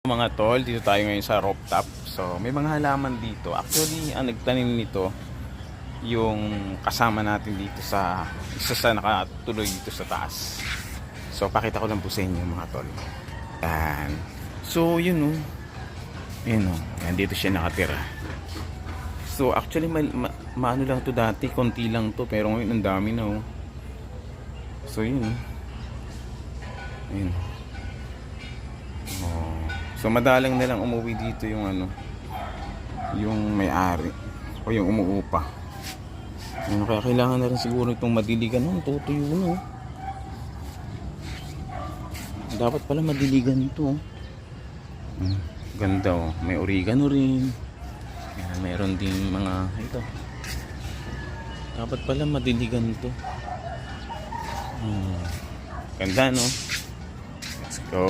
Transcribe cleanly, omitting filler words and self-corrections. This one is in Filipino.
Mga tol, dito tayo ngayon sa rooftop. So may mga halaman dito. Actually ang nagtanim nito yung kasama natin dito sa isa sa nakatuloy dito sa taas. So pakita ko lang po sa inyo mga tol. Yan. So yun o. Yun o. Yan, dito siya nakatira. So actually maano lang to dati. Konti lang to. Pero ngayon ang dami na o. So yun o. Yun. Oh. So madalang na lang umuwi dito yung ano, yung may-ari o yung umuupa. Ano, kaya kailangan na rin siguro itong madiligan. Tutuyo na. Dapat pala madiligan ito. Ganda oh. May oregano rin. Yan, mayroon din mga ito. Dapat pala madiligan ito. Ganda no. Let's go.